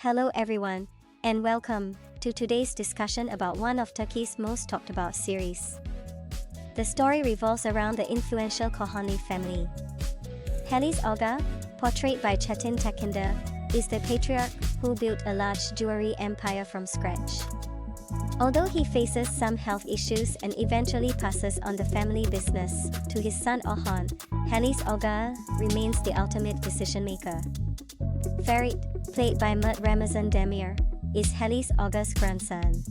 Hello everyone, and welcome to today's discussion about one of Turkey's most talked about series. The story revolves around the influential Kohani family. Halis Aga, portrayed by Çetin Tekinder, is the patriarch who built a large jewelry empire from scratch. Although he faces some health issues and eventually passes on the family business to his son Orhan, Halis Aga remains the ultimate decision maker. Ferit, played by Mert Ramazan Demir, is Halis Aga''s grandson.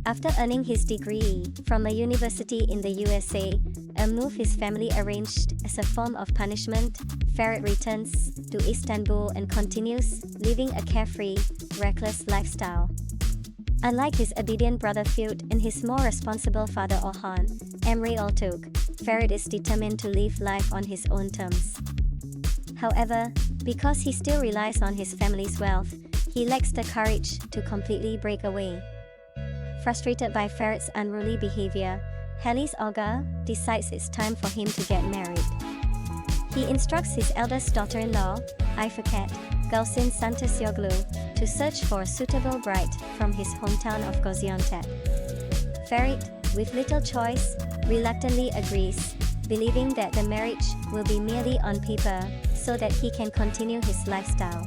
After earning his degree from a university in the USA, a move his family arranged as a form of punishment, Ferit returns to Istanbul and continues living a carefree, reckless lifestyle. Unlike his obedient brother Ferit and his more responsible father Orhan, Emre Altug, Ferit is determined to live life on his own terms. However, because he still relies on his family's wealth, he lacks the courage to completely break away. Frustrated by Ferit's unruly behavior, Halis Aga decides it's time for him to get married. He instructs his eldest daughter-in-law, Ifakhet Gülsin Saraçoğlu, to search for a suitable bride from his hometown of Gaziantep. Ferit, with little choice, reluctantly agrees, believing that the marriage will be merely on paper so that he can continue his lifestyle.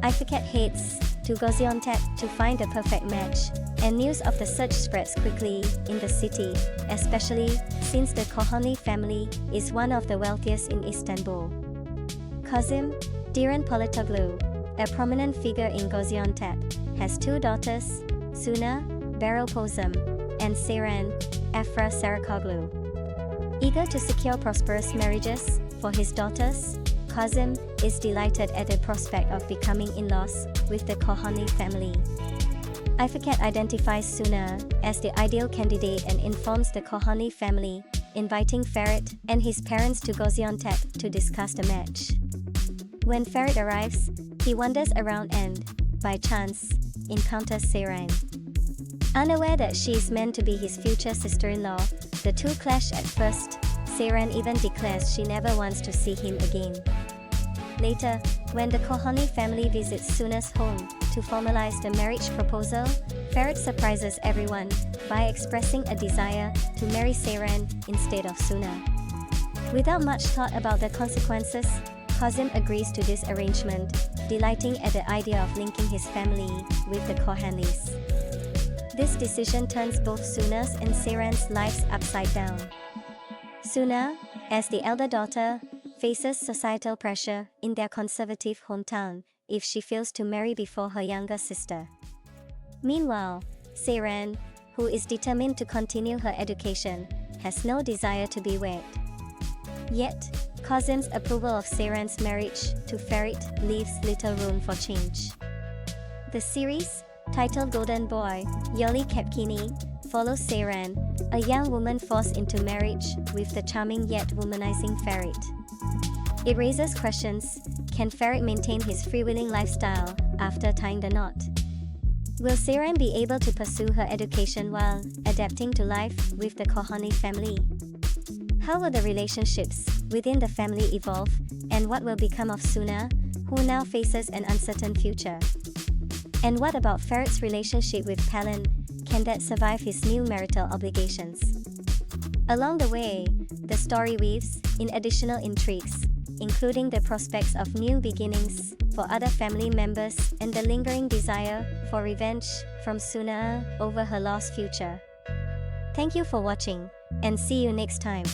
Ifakhet heads to Gaziantep to find a perfect match, and news of the search spreads quickly in the city, especially since the Kohani family is one of the wealthiest in Istanbul. Kazım, Diren Polatoglu, a prominent figure in Gaziantep, has two daughters, Suna, Baropozum, and Seren, Afra Saraçoğlu. Eager to secure prosperous marriages for his daughters, Kazım is delighted at the prospect of becoming in-laws with the Kohani family. Ifakhet identifies Suna as the ideal candidate and informs the Kohani family, inviting Ferit and his parents to Gaziantep to discuss the match. When Ferit arrives, he wanders around and, by chance, encounters Seren. Unaware that she is meant to be his future sister-in-law, the two clash at first. Seren even declares she never wants to see him again. Later, when the Kohani family visits Suna's home to formalize the marriage proposal, Ferit surprises everyone by expressing a desire to marry Seren instead of Suna. Without much thought about the consequences, Kazım agrees to this arrangement, delighting at the idea of linking his family with the Kohanis. This decision turns both Suna's and Seren's lives upside down. Suna, as the elder daughter, faces societal pressure in their conservative hometown if she fails to marry before her younger sister. Meanwhile, Seren, who is determined to continue her education, has no desire to be wed. Yet, Kazım's approval of Seren's marriage to Ferit leaves little room for change. The series, titled Golden Boy, Yoli Kepkini, follows Seren, a young woman forced into marriage with the charming yet womanizing Ferit. It raises questions: can Ferit maintain his freewheeling lifestyle after tying the knot? Will Seren be able to pursue her education while adapting to life with the Kohani family? How will the relationships within the family evolve, and what will become of Suna, who now faces an uncertain future? And what about Ferit's relationship with Pelin? Can that survive his new marital obligations? Along the way, the story weaves in additional intrigues, including the prospects of new beginnings for other family members and the lingering desire for revenge from Suna over her lost future. Thank you for watching, and see you next time.